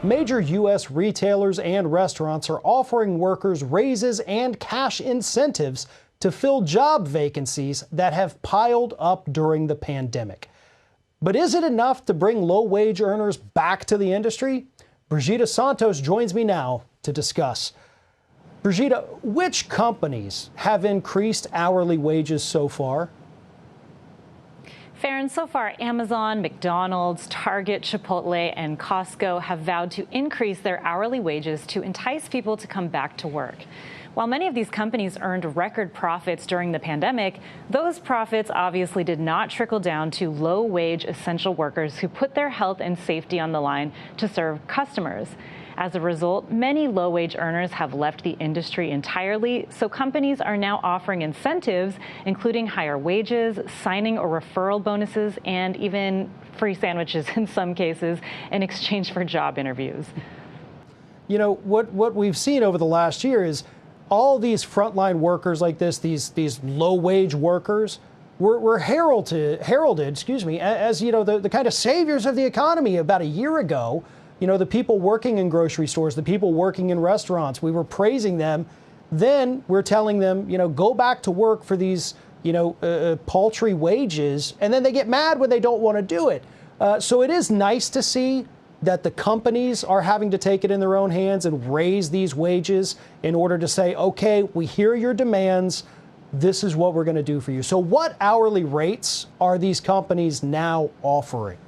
Major U.S. retailers and restaurants are offering workers raises and cash incentives to fill job vacancies that have piled up during the pandemic. But is it enough to bring low-wage earners back to the industry? Brigida Santos joins me now to discuss. Brigida, which companies have increased hourly wages so far? Farron, so far, Amazon, McDonald's, Target, Chipotle, and Costco have vowed to increase their hourly wages to entice people to come back to work. While many of these companies earned record profits during the pandemic, those profits obviously did not trickle down to low-wage essential workers who put their health and safety on the line to serve customers. As a result, many low-wage earners have left the industry entirely, so companies are now offering incentives, including higher wages, signing or referral bonuses, and even free sandwiches in some cases in exchange for job interviews. You know, what we've seen over the last year is all these frontline workers like this, these low-wage workers, were heralded, as you know, the kind of saviors of the economy about a year ago. You know, the people working in grocery stores, the people working in restaurants, we were praising them. Then we're telling them, you know, go back to work for these, paltry wages. And then they get mad when they don't want to do it. So it is nice to see that the companies are having to take it in their own hands and raise these wages in order to say, OK, we hear your demands. This is what we're going to do for you. So what hourly rates are these companies now offering?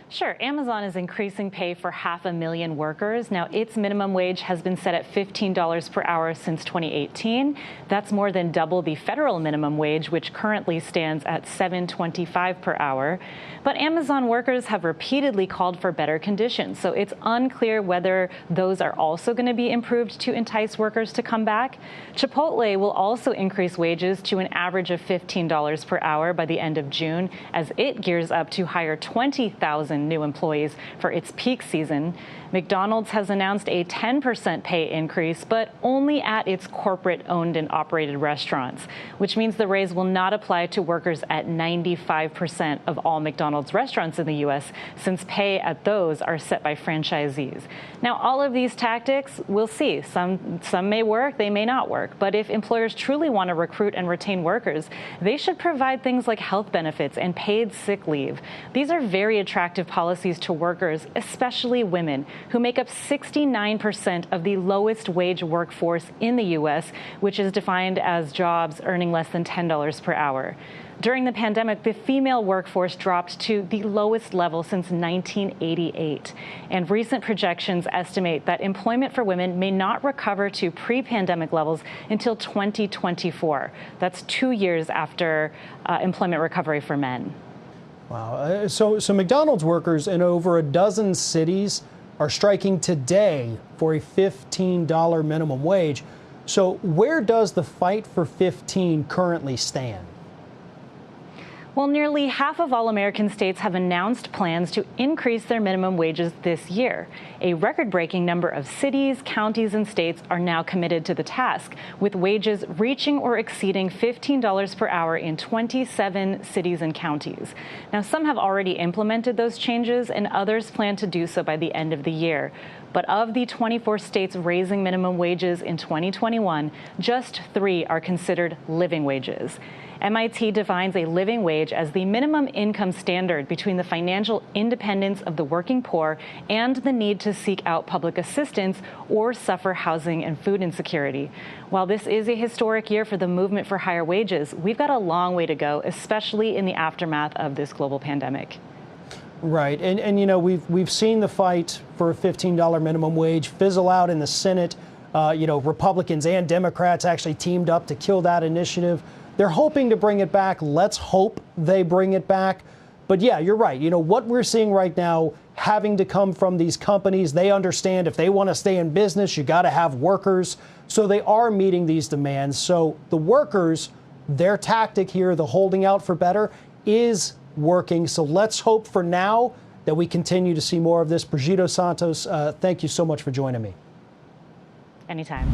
Sure. Amazon is increasing pay for 500,000 workers. Now, its minimum wage has been set at $15 per hour since 2018. That's more than double the federal minimum wage, which currently stands at $7.25 per hour. But Amazon workers have repeatedly called for better conditions, so it's unclear whether those are also going to be improved to entice workers to come back. Chipotle will also increase wages to an average of $15 per hour by the end of June, as it gears up to hire 20,000 new employees for its peak season. McDonald's has announced a 10% pay increase, but only at its corporate-owned and operated restaurants, which means the raise will not apply to workers at 95% of all McDonald's restaurants in the U.S., since pay at those are set by franchisees. Now, all of these tactics, we'll see. Some may work, they may not work. But if employers truly want to recruit and retain workers, they should provide things like health benefits and paid sick leave. These are very attractive policies to workers, especially women, who make up 69% of the lowest wage workforce in the U.S., which is defined as jobs earning less than $10 per hour. During the pandemic, the female workforce dropped to the lowest level since 1988. And recent projections estimate that employment for women may not recover to pre-pandemic levels until 2024. That's 2 years after employment recovery for men. Wow. So McDonald's workers in over a dozen cities are striking today for a $15 minimum wage. So where does the fight for 15 currently stand? Well, nearly half of all American states have announced plans to increase their minimum wages this year. A record-breaking number of cities, counties, and states are now committed to the task, with wages reaching or exceeding $15 per hour in 27 cities and counties. Now, some have already implemented those changes, and others plan to do so by the end of the year. But of the 24 states raising minimum wages in 2021, just 3 are considered living wages. MIT defines a living wage as the minimum income standard between the financial independence of the working poor and the need to seek out public assistance or suffer housing and food insecurity. While this is a historic year for the movement for higher wages, we've got a long way to go, especially in the aftermath of this global pandemic. Right. And you know, we've seen the fight for a $15 minimum wage fizzle out in the Senate. Republicans and Democrats actually teamed up to kill that initiative. They're hoping to bring it back. Let's hope they bring it back. But yeah, you're right. You know, what we're seeing right now having to come from these companies, they understand if they want to stay in business, you got to have workers. So they are meeting these demands. So the workers, their tactic here, the holding out for better, is working. So let's hope for now that we continue to see more of this. Brigida Santos, thank you so much for joining me. Anytime.